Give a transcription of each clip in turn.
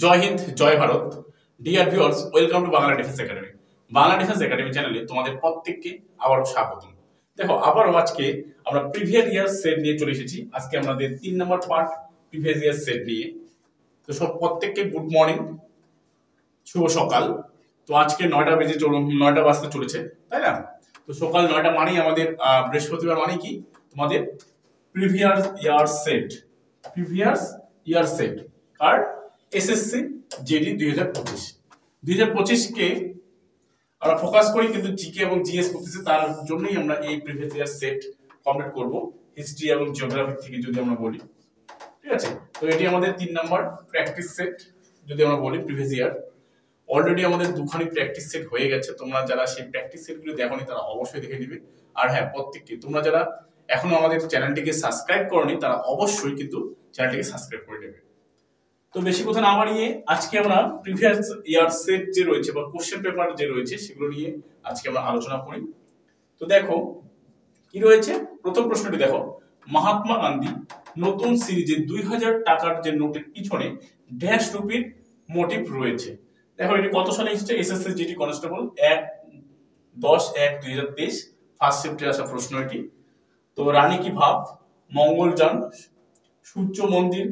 জয় হিন্দ, জয় ভারত। Dear viewers, welcome to Bangla defence academy. Bangla defence academy চ্যানেলে তোমাদের প্রত্যেককে আবারও স্বাগত। দেখো, আবারও আজকে আমরা প্রিভিয়াস ইয়ার সেট নিয়ে চলে এসেছি। আজকে আমাদের 3 নম্বর পার্ট প্রিভিয়াস ইয়ার সেট নিয়ে। তো সব প্রত্যেককে গুড মর্নিং, শুভ সকাল। তো আজকে 9টা বাজতে চলেছে, তাই না? তো সকাল 9টা মানেই আমাদের বৃহস্পতিবার, মানে কি তোমাদের প্রিভিয়াস ইয়ার সেট আর এসএসসি জিডি 2025 কে আমরা ফোকাস করি, কিন্তু জিকে এবং জিএস করতেছি। তার জন্যই আমরা এই প্রিভিয়াস ইয়ার সেট কমপ্লিট করব, হিস্ট্রি এবং জিওগ্রাফি থেকে যদি আমরা বলি। ঠিক আছে, তো এটি আমাদের 3 নাম্বার প্র্যাকটিস সেট যদি আমরা বলি প্রিভিয়াস ইয়ার। অলরেডি আমাদের দুখানি প্র্যাকটিস সেট হয়ে গেছে। তোমরা যারা সেই প্র্যাকটিস সেটগুলো দেখোনি তারা অবশ্যই দেখে নিবে। আর হ্যাঁ, প্রত্যেককে তোমরা যারা এখনো আমাদের চ্যানেলটিকে সাবস্ক্রাইব করোনি তারা অবশ্যই কিন্তু চ্যানেলটিকে সাবস্ক্রাইব করে নেবে। তো বেশি কথা না বাড়িয়ে আজকে আমরা প্রিভিয়াস ইয়ার সেট যে রয়েছে বা কোশ্চেন পেপার যে রয়েছে সেগুলো নিয়ে আজকে আমরা আলোচনা করি। তো দেখো কি রয়েছে, প্রথম প্রশ্নটি দেখো, মহাত্মা গান্ধী নতুন সিরিজে 2000 টাকার যে নোটের পিছনে ড্যাশ রুপির মোটিভ রয়েছে। দেখো এটি কত সালে এসেছে? এসএসসি জিডি কনস্টেবল 10/1/2023 ফার্স্ট শিফটে আসা প্রশ্ন এটি। তো রানী কি ভাব, মঙ্গলযান, সূর্য মন্দির,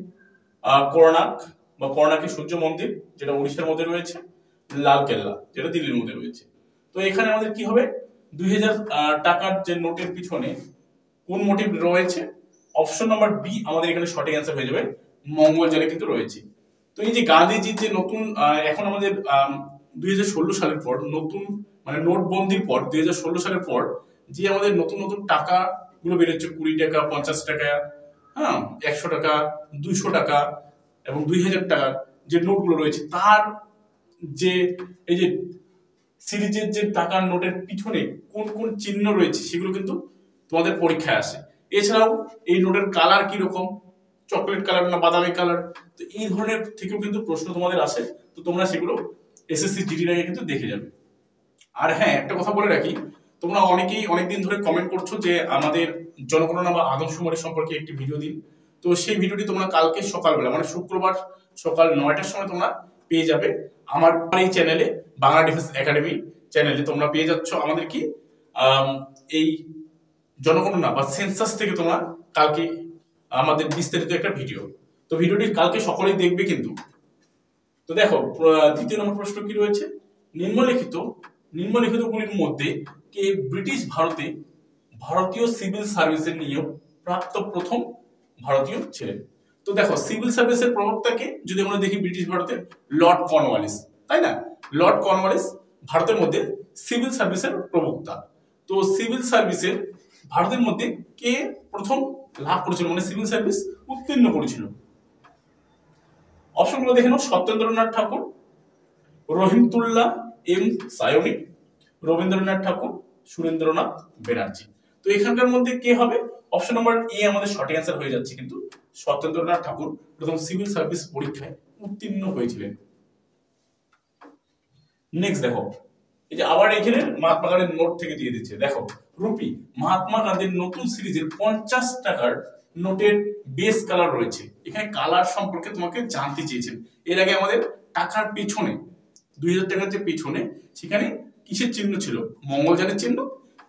করনাকি সূর্য মন্দির যেটা উড়িষ্যার মধ্যে রয়েছে, লাল কেল্লা যেটা দিল্লির মধ্যে রয়েছে। তো এখানে আমাদের কি হবে, 2000 টাকার যে নোটের পিছনে কোন মোটিভ রয়েছে? অপশন নাম্বার বি আমাদের এখানে সঠিক অ্যান্সার হয়ে যাবে, মঙ্গলযানে কিন্তু রয়েছে। তো এই যে গান্ধীজির যে নতুন এখন আমাদের 2016 সালের পর নতুন মানে নোটবন্দির পর 2016 সালের পর যে আমাদের নতুন নতুন টাকা গুলো বেরোচ্ছে, 20 টাকা, 50 টাকা, হ্যাঁ, 100 টাকা, 200 টাকা এবং 2000 টাকার যে নোটগুলো রয়েছে, তার যে এই যে সিরিজের যে টাকার নোটের পিছনে কোন কোন চিহ্ন রয়েছে সেগুলো কিন্তু তোমাদের পরীক্ষায় আসে। এছাড়াও এই নোটের কালার কি রকম, চকলেট কালার না বাদামি কালার, তো এই ধরনের থেকেও কিন্তু প্রশ্ন তোমাদের আসে। তো তোমরা সেগুলো এসএসসি জিডির আগে কিন্তু দেখে যাবে। আর হ্যাঁ, একটা কথা বলে রাখি, তোমরা অনেকেই অনেকদিন ধরে কমেন্ট করছো যে আমাদের জনগণনা বা আদমশুমারি সম্পর্কে একটি ভিডিও দিন। তো সেই ভিডিওটি তোমরা কালকে সকালবেলা মানে শুক্রবার সকাল 9টার সময় তোমরা পেয়ে যাবে আমার এই চ্যানেলে, বাংলা ডিফেন্স একাডেমি চ্যানেলে তোমরা পেয়ে যাচ্ছ আমাদের কি এই জনগণনা বা সেন্সাস থেকে তোমরা কালকে আমাদের বিস্তারিত একটা ভিডিও। তো ভিডিওটি কালকে সকলেই দেখবে কিন্তু। তো দেখো, দ্বিতীয় নম্বর প্রশ্ন কি রয়েছে, নিম্নলিখিতগুলির মধ্যে কে ব্রিটিশ ভারতে ভারতীয় সিভিল সার্ভিসের নিয়োগ প্রাপ্ত প্রথম ভারতীয় ছিলেন? তো দেখো, সিভিল সার্ভিসের প্রবক্তাকে যদি আমরা দেখি ব্রিটিশ ভারতে লর্ড কর্নওয়ালিস, তাই না? লর্ড কর্নওয়ালিস ভারতের মধ্যে সিভিল সার্ভিসের প্রবক্তা। তো সিভিল সার্ভিসের ভারতের মধ্যে কে প্রথম লাভ করেছিল মানে সিভিল সার্ভিস উত্তীর্ণ করেছিল? অপশনগুলো দেখে নাও, সত্যেন্দ্রনাথ ঠাকুর, রহিমতুল্লাহ এম সায়নী, রবীন্দ্রনাথ ঠাকুর, সুরেন্দ্রনাথ ব্যানার্জি। তো এখানকার মধ্যে কে হবে? অপশন নাম্বার এ আমাদের সঠিক অ্যান্সার হয়ে যাচ্ছে, কিন্তু সত্যেন্দ্রনাথ ঠাকুর প্রথম সিভিল সার্ভিস পরীক্ষায় উত্তীর্ণ হয়েছিলেন। নেক্সট দেখো, এই যে আবার এখানে মহাত্মা গান্ধীর নোট থেকে দিয়ে দিচ্ছে। দেখো, রুপি, মহাত্মা গান্ধীর নতুন সিরিজের 50 টাকার নোটের বেস কালার রয়েছে। এখানে কালার সম্পর্কে তোমাকে জানতে চেয়েছেন। এর আগে আমাদের টাকার পিছনে 2000 টাকার যে পিছনে সেখানে কিসের চিহ্ন ছিল? মঙ্গলযানের চিহ্ন।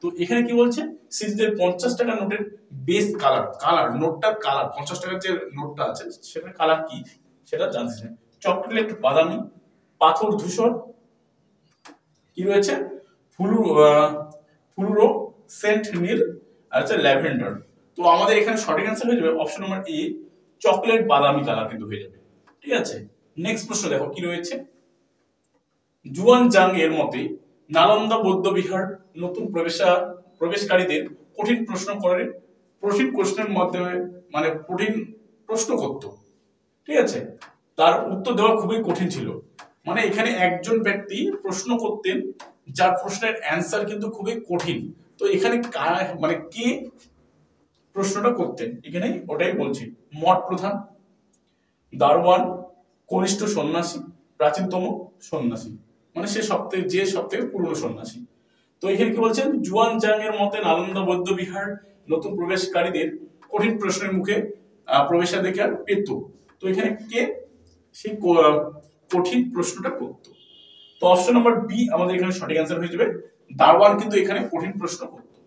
তো এখানে কি বলছে, সিরিজের 50 টাকার নোটের বেস কালার নোটটার কালার 50 টাকার যে নোটটা আছে সেটার কালার কি সেটা জানতে চাই। চকলেট বাদামি, পাথর ধূসর, কি রয়েছে, ফুলুরো সেন্ট নীল, আর হচ্ছে ল্যাভেন্ডার। তো আমাদের এখানে সঠিক অ্যান্সার হয়ে যাবে অপশন নাম্বার এ, চকলেট বাদামি কালার কিন্তু হয়ে যাবে। ঠিক আছে, নেক্সট প্রশ্ন দেখো কি রয়েছে, জুয়ান জাং এর মতে নালন্দা বৌদ্ধ বিহার নতুন প্রবেশকারীদের কঠিন প্রশ্নের মাধ্যমে মানে কঠিন প্রশ্ন করত। ঠিক আছে, তার উত্তর দেওয়া খুবই কঠিন ছিল। মানে এখানে একজন ব্যক্তি প্রশ্ন করতেন যার প্রশ্নের অ্যান্সার কিন্তু খুবই কঠিন। তো এখানে মানে কে প্রশ্নটা করতেন এখানে ওটাই বলছি। মঠ প্রধান, দারোয়ান, কনিষ্ঠ সন্ন্যাসী, প্রাচীনতম সন্ন্যাসী, মানে যে সবথেকে পুরনো সন্ন্যাসী। তো এখানে কি বলছেন, জুয়ান জাং এর মতে নালন্দা বৌদ্ধ বিহার নতুন প্রবেশকারীদের কঠিন প্রশ্নের মুখে প্রবেশাধিকার পেত। তো এখানে কে সেই কঠিন প্রশ্নটা করতো। তো অপশন নাম্বার বি আমাদের এখানে সঠিক অ্যান্সার হয়ে যাবে। দারওয়ান কিন্তু এখানে কঠিন প্রশ্ন করতো।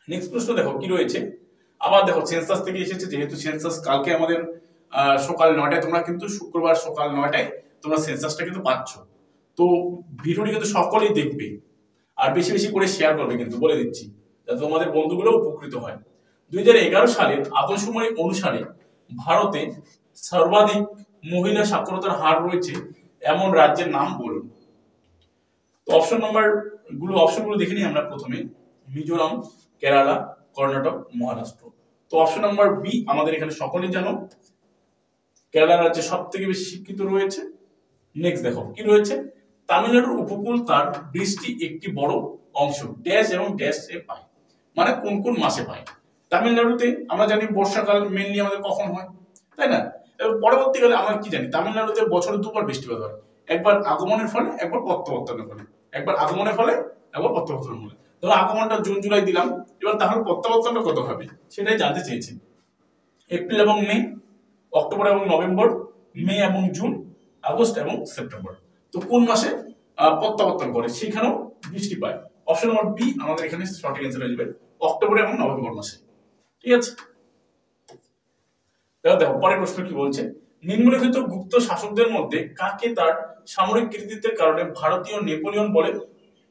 নেক্সট প্রশ্ন দেখো কি রয়েছে। আবার দেখো সেন্সাস থেকে এসেছে, যেহেতু সেন্সাস কালকে আমাদের সকাল 9টায়, তোমরা কিন্তু শুক্রবার সকাল 9টায় তোমরা সেন্সাসটা কিন্তু পাচ্ছ। তো ভিডিওটি কিন্তু সকলেই দেখবে আর বেশি বেশি করে শেয়ার করবে কিন্তু, বলে দিচ্ছি, যাতে তোমাদের বন্ধুগুলো উপকৃত হয়। 2011 সালের আদমশুমারি অনুসারে ভারতে সর্বাধিক মহিলা সাক্ষরতার হার রয়েছে এমন রাজ্যের নাম বলুন। তো অপশনগুলো দেখে নিই আমরা প্রথমে। মিজোরাম, কেরালা, কর্ণাটক, মহারাষ্ট্র। তো অপশন নাম্বার বি আমাদের এখানে সকলেই জানো, কেরালা রাজ্যে সব থেকে বেশি শিক্ষিত রয়েছে। নেক্সট দেখো কি রয়েছে। তামিলনাড়ুর উপকূল তার বৃষ্টি একটি বড় অংশ ড্যাশ এবং ড্যাশ এ পায়, মানে কোন কোন মাসে পায়। তামিলনাড়ুতে আমরা জানি বর্ষাকাল মেইনলি আমাদের কখন হয়, তাই না? এবং পরবর্তীকালে আমরা কি জানি, তামিলনাড়ুতে বছরে দুবার বৃষ্টিপাত হয়, একবার আগমনের ফলে, একবার প্রত্যাবর্তনের ফলে। একবার আগমনের ফলে, একবার প্রত্যাবর্তনের ফলে। ধরো আগমনটা জুন জুলাই দিলাম, এবার তাহলে প্রত্যাবর্তনটা কত হবে সেটাই জানতে চেয়েছি। এপ্রিল এবং মে, অক্টোবর এবং নভেম্বর, মে এবং জুন, আগস্ট এবং সেপ্টেম্বর। তো কোন মাসে প্রত্যাবর্তন করে সেখানেও বৃষ্টি পায়। অপশন নম্বর বি আমাদের এখানে সঠিক অ্যান্সার হয়ে যাবে, অক্টোবর এবং নভেম্বর মাসে। ঠিক আছে, দেখো পরের প্রশ্ন কি বলছে। নিম্নলিখিত গুপ্ত শাসকদের মধ্যে কাকে তার সামরিক কৃতিত্বের কারণে ভারতীয় নেপোলিয়ন বলে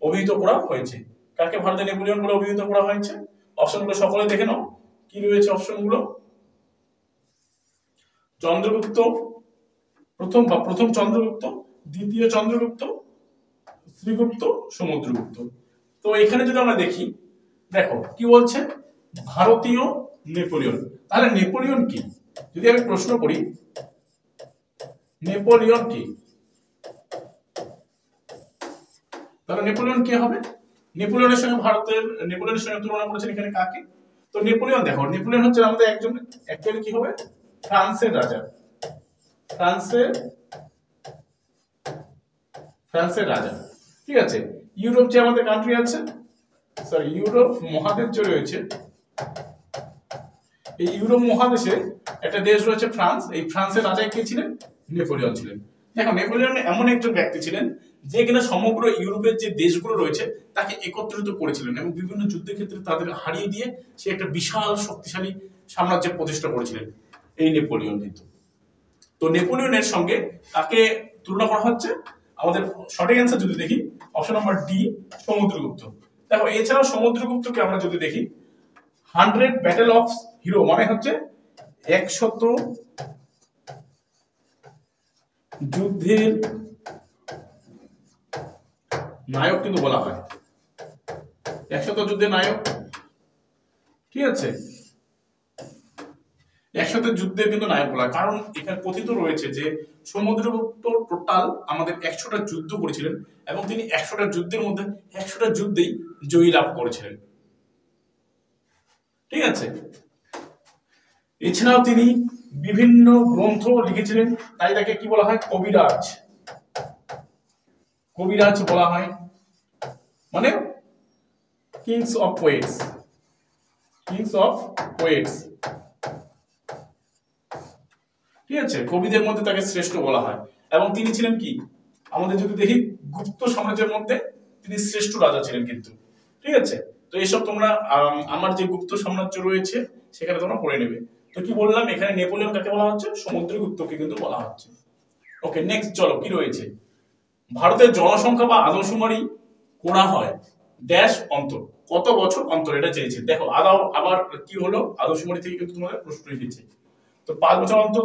অভিহিত করা হয়েছে? কাকে ভারতীয় নেপোলিয়ন বলে অভিহিত করা হয়েছে? অপশনগুলো সকলে দেখে নাও কি রয়েছে অপশনগুলো। চন্দ্রগুপ্ত, প্রথম চন্দ্রগুপ্ত, দ্বিতীয় চন্দ্রগুপ্ত, শ্রীগুপ্ত, সমুদ্রগুপ্ত। তো এখানে যদি আমরা দেখি, দেখো কি বলছে, ভারতীয় নেপোলিয়ন। তাহলে নেপোলিয়ন কি, যদি আমি প্রশ্ন করি নেপোলিয়ন কি, তাহলে নেপোলিয়ন কে হবে? নেপোলিয়নের সঙ্গে তুলনা করেছেন এখানে কাকে? তো নেপোলিয়ন, দেখো নেপোলিয়ন হচ্ছে আমাদের একজন অ্যাকচুয়ালি কি হবে, ফ্রান্সের রাজা। ফ্রান্সের রাজা। ঠিক আছে, ইউরোপ যে আমাদের কান্ট্রি আছে, ইউরোপ মহাদেশ যে রয়েছে, এই ইউরোপ মহাদেশে একটা দেশ রয়েছে ফ্রান্স। এই ফ্রান্সের রাজা কে ছিলেন? নেপোলিয়ন ছিলেন। দেখো নেপোলিয়ন এমন একজন ব্যক্তি ছিলেন যে কিনা সমগ্র ইউরোপের যে দেশগুলো রয়েছে তাকে একত্রিত করেছিলেন এবং বিভিন্ন যুদ্ধের ক্ষেত্রে তাদের হারিয়ে দিয়ে সে একটা বিশাল শক্তিশালী সাম্রাজ্য প্রতিষ্ঠা করেছিলেন এই নেপোলিয়ন কিন্তু। তো নেপোলিয়নের সঙ্গে তাকে তুলনা করা হচ্ছে। আমাদের সঠিক অ্যান্সার যদি দেখি, অপশন নাম্বার ডি, সমুদ্রগুপ্ত। দেখো এছাড়াও সমুদ্রগুপ্তকে আমরা যদি দেখি, 100 ব্যাটেল অফ হিরো মানে হচ্ছে 100 যুদ্ধের নায়ক কিন্তু বলা হয়, 100 যুদ্ধের নায়ক। ঠিক আছে, 100 যুদ্ধের কিন্তু নায়ক বলা হয়, কারণ এখানে কথিত রয়েছে যে সমুদ্রগুপ্ত টোটাল আমাদের 100টা যুদ্ধ করেছিলেন এবং তিনি 100টা যুদ্ধের মধ্যে 100টা যুদ্ধেই জয়ী লাভ করেছিলেন। ঠিক আছে, এছাড়াও তিনি বিভিন্ন গ্রন্থ লিখেছিলেন, তাই তাকে কি বলা হয়, কবিরাজ। কবিরাজ বলা হয়, মানে কিংস অফ পোয়েটস। ঠিক আছে, কবিদের মধ্যে তাকে শ্রেষ্ঠ বলা হয় এবং তিনি ছিলেন কি, আমাদের যদি দেখি গুপ্ত সাম্রাজ্যের মধ্যে তিনি শ্রেষ্ঠ রাজা ছিলেন কিন্তু। ঠিক আছে, তো এইসব তোমরা আমার যে গুপ্ত সাম্রাজ্য রয়েছে সেখানে তোমরা পড়ে নেবে। তো কি বললাম, এখানে নেপোলিয়ন কাকে বলা হচ্ছে, সমুদ্রগুপ্তকে কিন্তু বলা হচ্ছে। ওকে, নেক্সট চলো কি রয়েছে। ভারতের জনসংখ্যা বা আদমশুমারি করা হয় ড্যাশ অন্তর, কত বছর অন্তর, এটা চেয়েছে। দেখো আবার কি হলো, আদমশুমারি থেকে কিন্তু তোমাদের প্রশ্ন এসেছে। তো 5 বছর অন্তর,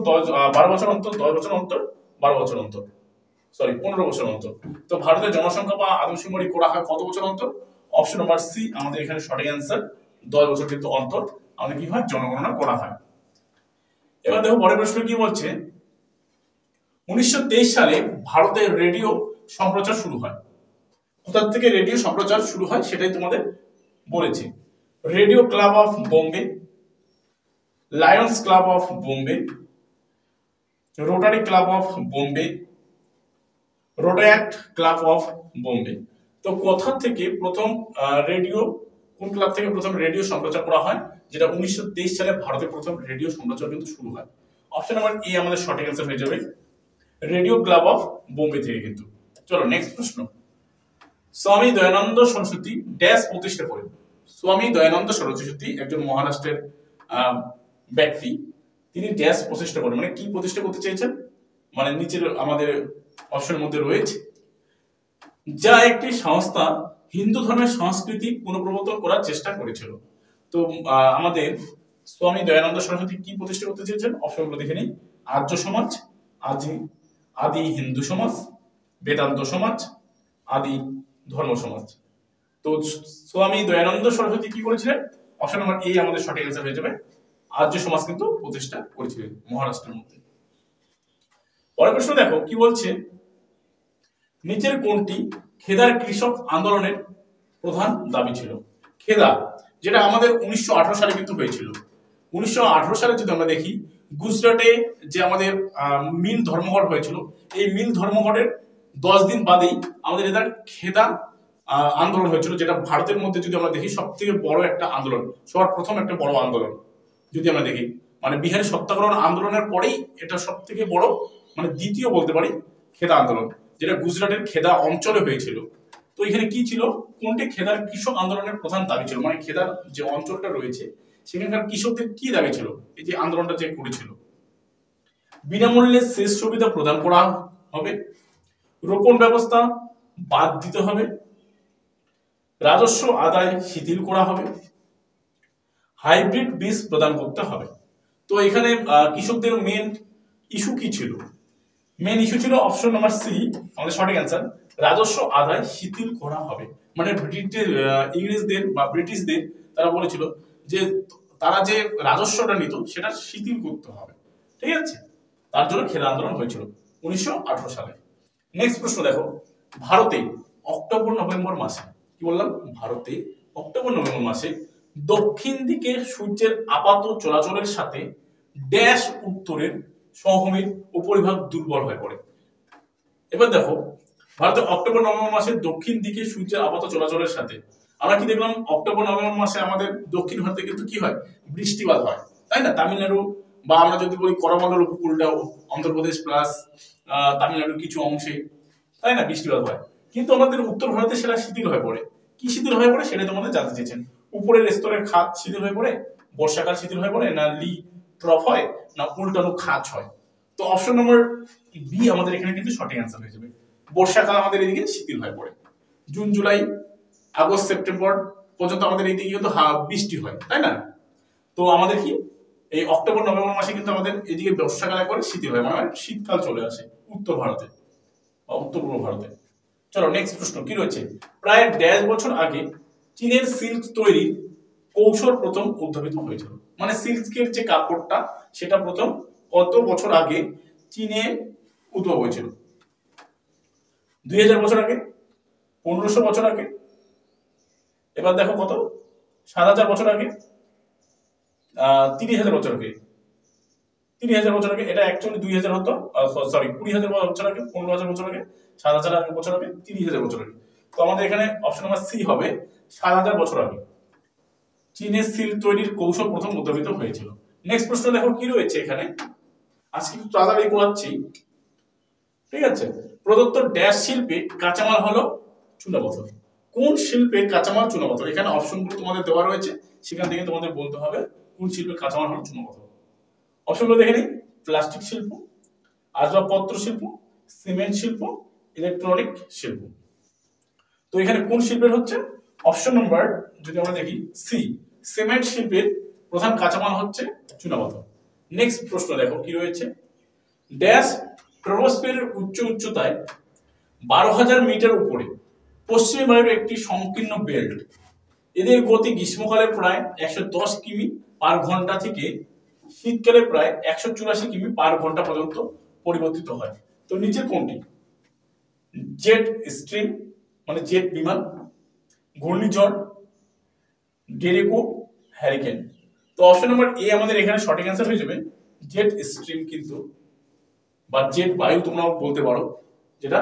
12 বছর অন্তর, 10 বছর অন্তর, 12 বছর অন্তর, 15 বছর অন্তর। তো ভারতের জনসংখ্যা বা আদমশুমারি করা হয় কত বছর অন্তর? অপশন নাম্বার সি আমাদের এখানে সঠিক অ্যান্সার, 10 বছর কিন্তু অন্তর আমাদের কি হয়, জনগণনা করা হয়। এবার দেখো পরের প্রশ্ন কি বলছে। 1923 সালে ভারতের রেডিও সম্প্রচার শুরু হয়। কোথা থেকে রেডিও সম্প্রচার শুরু হয় সেটাই তোমাদের বলেছি। Radio Club of Bombay, Lions Club of Bombay, Rotary Club of Bombay, Rotaract Club of Bombay. তো কোথা থেকে প্রথম রেডিও, কোন ক্লাব থেকে প্রথম রেডিও সম্প্রচার করা হয়, যেটা 1923 সালে ভারতে প্রথম রেডিও সম্প্রচার কিন্তু শুরু হয়? অপশন নাম্বার এ আমাদের সঠিক অ্যান্সার হয়ে যাবে, রেডিও ক্লাব অফ বোম্বে থেকে কিন্তু। চলো নেক্সট প্রশ্ন, স্বামী দয়ানন্দ সরস্বতী ড্যাশ প্রতিষ্ঠা করেন। স্বামী দয়ানন্দ সরস্বতী একজন মহারাষ্ট্রের ব্যক্তি, তিনি ড্যাশ প্রতিষ্ঠা করেন, মানে কি প্রতিষ্ঠা করতে চেয়েছেন, মানে নিচের আমাদের অপশনের মধ্যে রয়েছে, যা একটি সংস্থা হিন্দু ধর্মের সংস্কৃতি পুনঃপ্রবর্তন করার চেষ্টা করেছিল। তো আমাদের স্বামী দয়ানন্দ সরস্বতী কি প্রতিষ্ঠা করতে চেয়েছেন, অপশনগুলো দেখে নিই, আর্য সমাজ, আদি হিন্দু সমাজ, বেদান্ত সমাজ, আদি ধর্ম সমাজ। তো স্বামী দয়ানন্দ সরস্বতী কি করেছিলেন, অপশন নাম্বার এ আমাদের সঠিক অ্যান্সার হয়ে যাবে, আর্য সমাজ কিন্তু প্রতিষ্ঠা করেছিলেন মহারাষ্ট্রের মধ্যে। পরের প্রশ্ন দেখো কি বলছে, নিচের কোনটি খেদার কৃষক আন্দোলনের প্রধান দাবি ছিল। খেদা যেটা আমাদের 1918 সালে কিন্তু হয়েছিল। 1918 সালে যদি আমরা দেখি, গুজরাটে যে আমাদের মিল ধর্মঘট হয়েছিল, এই মিল ধর্মঘটের 10 দিন বাদেই আমাদের এটা খেদা আন্দোলন হয়েছিল, যেটা ভারতের মধ্যে যদি আমরা দেখি সব থেকে বড় একটা আন্দোলন, সবার প্রথম একটা বড় আন্দোলন যদি আমরা দেখি, মানে বিহারের সত্যাগ্রহ আন্দোলনের পরেই এটা সব থেকে বড়, মানে দ্বিতীয় বলতে পারি খেদা আন্দোলন, যেটা গুজরাটের খেদা অঞ্চলে হয়েছিল। তো এখানে কি ছিল, কোনটি খেদার কৃষক আন্দোলনের প্রধান দাবি ছিল, মানে খেদার যে অঞ্চলটা রয়েছে সেখানকার কৃষকদের কি দাবি ছিল, এই যে আন্দোলনটা যে করেছিল, বিনামূল্যে সেচ সুবিধা প্রদান করা হবে, রোপণ ব্যবস্থা বাদ দিতে হবে, রাজস্ব আদায় শিথিল করা হবে, হাইব্রিড বীজ প্রদান করতে হবে। তো এখানে কৃষকদের মেন ইস্যু কি ছিল, মেন ইস্যু ছিল অপশন নাম্বার সি আমাদের সঠিক অ্যান্সার, রাজস্ব আদায় শিথিল করা হবে। মানে ইংরেজদের বা ব্রিটিশদের তারা বলেছিল যে তারা যে রাজস্বটা নিত সেটা শিথিল করতে হবে, ঠিক আছে, তার জন্য খেদা আন্দোলন হয়েছিল 1918 সালে। নেক্সট প্রশ্ন দেখো, ভারতে অক্টোবর নভেম্বর মাসে, কি বললাম, ভারতে অক্টোবর নভেম্বর মাসে দক্ষিণ দিকে সূর্যের আপাত চলাচলের সাথে ড্যাশ উত্তরের সমভূমির উপরিভাগ দুর্বল হয়ে পড়ে। এবার দেখো, ভারতে অক্টোবর নভেম্বর মাসে দক্ষিণ দিকে সূর্যের আপাত চলাচলের সাথে আমরা কি দেখলাম, অক্টোবর নভেম্বর মাসে আমাদের দক্ষিণ ভারতে কিন্তু কি হয়, বৃষ্টিপাত হয়, তাই না, তামিলনাড়ু বা আমরা যদি বলি করমণ্ডল উপকূলটাও, অন্ধ্রপ্রদেশ প্লাস তামিলনাড়ুর কিছু অংশে, তাই না, বৃষ্টিপাত হয়। কিন্তু আমাদের উত্তর ভারতে সেটা শিথিল হয়ে পড়ে। কি শিথিল হয়ে পড়ে সেটা তোমাদের জানতে চেয়েছেন, উপরের স্তরের খাত শিথিল হয়ে পড়ে, বর্ষাকাল শিথিল হয়ে পড়ে, না লি ট্রফ হয়, না উল্টানো খাঁজ হয়। তো অপশন নম্বর বি আমাদের এখানে কিন্তু সঠিক অ্যান্সার হয়ে যাবে, বর্ষাকাল আমাদের এদিকে শিথিল হয়ে পড়ে, জুন জুলাই আগস্ট সেপ্টেম্বর পর্যন্ত আমাদের এইদিকে কিন্তু বৃষ্টি হয়, তাই না। তো আমাদের কি এই অক্টোবর নভেম্বর মাসে কিন্তু আমাদের এদিকে বর্ষাকাল একবার শিথিল হয়, মানে শীতকাল চলে আসে উত্তর ভারতে বা উত্তর পূর্ব ভারতে। চলো নেক্সট প্রশ্ন কি রয়েছে, প্রায় 1.5 বছর আগে চীনের সিল্ক তৈরির কৌশল প্রথম উদ্ভাবিত হয়েছিল। মানে সিল্কের যে কাপড়টা সেটা প্রথম কত বছর আগে চীনে উদ্ভব হয়েছিল, 2000 বছর আগে, 1500 বছর আগে, এবার দেখো কত, 7000 বছর আগে, 30,000 বছর আগে, 30,000 বছর আগে, এটা অ্যাকচুয়ালি 2000 হতো, সরি 20,000 বছর আগে, 15,000 বছর আগে, 7,000 বছর আগে, 30,000 বছর আগে। তো আমাদের এখানে অপশন নাম্বার সি হবে 7,000 বছর আগে চীনের সিল্ক তৈরির কৌশল প্রথম উদ্ভাবিত হয়েছিল। নেক্সট প্রশ্ন দেখো কি রয়েছে এখানে, আজকে একটু তাড়াতাড়ি করাচ্ছি, ঠিক আছে, প্রদত্ত ড্যাশ শিল্পে কাঁচামাল হলো চুনাপাথর। কোন শিল্পের কাঁচামাল চুনাপাথর, এখানে অপশনগুলো তোমাদের দেওয়া রয়েছে, সেখান থেকে তোমাদের বলতে হবে কোন শিল্পের কাঁচামাল হলো চুনাপাথর। অপশনগুলো দেখে নিই, প্লাস্টিক শিল্প, আসবাবপত্র শিল্প, সিমেন্ট শিল্প, ইলেকট্রনিক শিল্প। তো এখানে কোন শিল্পের হচ্ছে, অপশন নাম্বার যদি আমরা দেখি সি, সিমেন্ট শিল্পের প্রধান কাঁচামাল হচ্ছে চুনাপাথর। নেক্সট প্রশ্ন দেখো কি রয়েছে, ড্যাশ ট্রপোস্ফিয়ারের উচ্চতায় 12,000 মিটার উপরে পশ্চিমী বায়ুর একটি সংকীর্ণ বেল্ট, এদের গতি গ্রীষ্মকালে প্রায় 110 কিমি পার ঘন্টা থেকে শীতকালে প্রায় 184 কিমি পার ঘন্টা পর্যন্ত পরিবর্তিত হয়। তো নিচে কোনটি, জেট স্ট্রিম মানে জেট বিমান, ঘূর্ণিঝড়, ডেরেকো, হ্যারিকেন। তো অপশন নাম্বার এ আমাদের এখানে সঠিক অ্যান্সার হয়ে যাবে, জেট স্ট্রিম কিন্তু বা জেট বায়ু তোমরা বলতে পারো, যেটা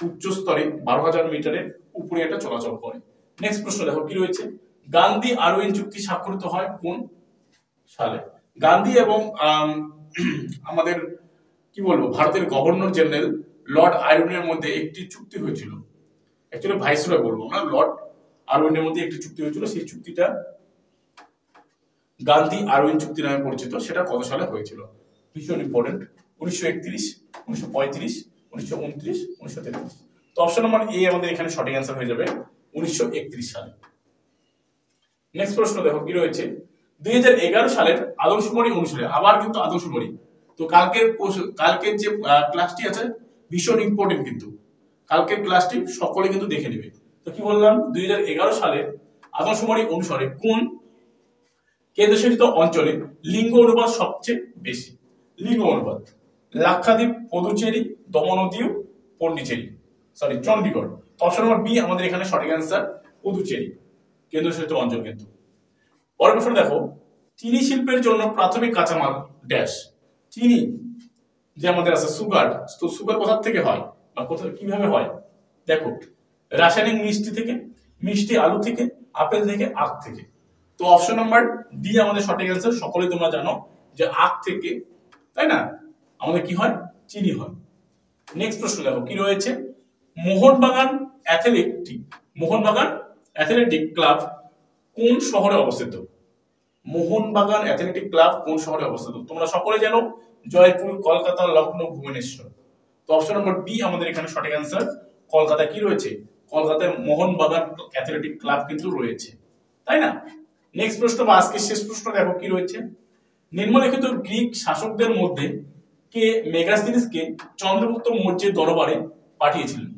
উচ্চ স্তরে 12,000 মিটারের উপরে এটা চলাচল করে। নেক্সট প্রশ্ন দেখো কি রয়েছে, গান্ধী আরওইন চুক্তি স্বাক্ষরিত হয় কোন সালে। গান্ধী এবং আমাদের কি বলবো ভারতের গভর্নর জেনারেল লর্ড আয়রনের মধ্যে একটি চুক্তি হয়েছিল, অ্যাকচুয়ালি ভাইসরয় বলবো না, লর্ড আরউইনের মধ্যে একটি চুক্তি হয়েছিল। সেই চুক্তিটা গান্ধী আরউইন চুক্তি নামে পরিচিত। সেটা কত সালে হয়েছিল? ভীষণ ইম্পর্টেন্ট। 1931, 1935, 1929, 1933। তো অপশন নাম্বার এ আমাদের এখানে সঠিক অ্যান্সার হয়ে যাবে 1931 সালে। নেক্সট প্রশ্ন দেখো কি রয়েছে, 2011 সালের আদমশুমারি অনুসারে, আবার কিন্তু আদমশুমারি, তো কালকের যে ক্লাসটি আছে ভীষণ ইম্পর্টেন্ট, কিন্তু কালকের ক্লাসটি সকলে কিন্তু দেখে নেবে। তো কি বললাম, 2011 সালের আদমশুমারি অনুসারে কোন কেন্দ্রশাসিত অঞ্চলে লিঙ্গ অনুপাত সবচেয়ে বেশি? লিঙ্গ অনুপাত লাক্ষাদ্বীপ, পুদুচেরি, দমন ও Diu, Pondicherry, Chandigarh. Option number B আমাদের এখানে সঠিক অ্যান্সার পুদুচেরি কেন্দ্রশাসিত অঞ্চল। কিন্তু পরের প্রশ্ন দেখো, চিনি শিল্পের জন্য প্রাথমিক কাঁচামাল ড্যাশ। চিনি যে আমাদের আছে সুগার, তো সুগার কোথা থেকে হয় বা কোথায় কিভাবে হয়? দেখো, রাসায়নিক মিষ্টি থেকে, মিষ্টি আলু থেকে, আপেল থেকে, আখ থেকে। তো অপশন নাম্বার ডি আমাদের সঠিক অ্যান্সার। সকলেই তোমরা জানো যে আখ থেকে, তাই না, আমাদের কি হয়? চিনি হয়। নেক্সট প্রশ্ন দেখো কি রয়েছে, মোহনবাগান অ্যাথলেটিক ক্লাব কোন শহরে অবস্থিত? মোহনবাগান অ্যাথলেটিক ক্লাব কোন শহরে অবস্থিত? তোমরা সকলে জানো জয়পুর, কলকাতা, লখনৌ, ভুবনেশ্বর। তো অপশন নম্বর বি আমাদের এখানে সঠিক অ্যান্সার। কলকাতায় কি রয়েছে? কলকাতায় মোহনবাগান অ্যাথলেটিক ক্লাব কিন্তু রয়েছে, তাই না? নেক্সট প্রশ্ন বা আজকের শেষ প্রশ্ন দেখো কি রয়েছে, নিম্নলিখিত গ্রিক শাসকদের মধ্যে কে মেগাস্তিনিসকে চন্দ্রগুপ্ত মৌর্যের দরবারে পাঠিয়েছিলেন?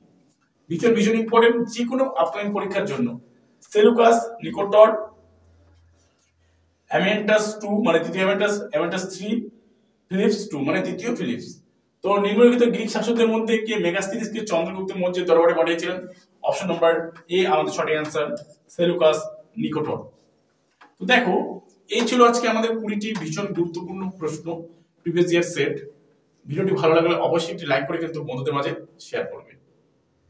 ভীষণ ইম্পর্টেন্ট যে কোনো আপকামিং পরীক্ষার জন্য। সেলুকাস, নিকোটর, অ্যামেন্টাস 2 মানে দ্বিতীয় অ্যামেন্টাস, অ্যামেন্টাস 3, ফিলিপস 2 মানে তৃতীয় ফিলিপস। তো নিম্নলিখিত গ্রিক শাসকদের মধ্যে কে মেগাস্তিনিসকে চন্দ্রগুপ্ত মৌর্যের দরবারে পাঠিয়েছিলেন? অপশন নাম্বার এ আমাদের সঠিক অ্যান্সার, সেলুকাস, নিকোটর। তো দেখো, এই ছিল আজকে আমাদের 20টি ভীষণ গুরুত্বপূর্ণ প্রশ্ন প্রিভিয়াস ইয়ার সেট। ভিডিওটি ভালো লাগলে অবশ্যই একটি লাইক করে কিন্তু বন্ধুদের মাঝে শেয়ার করবে।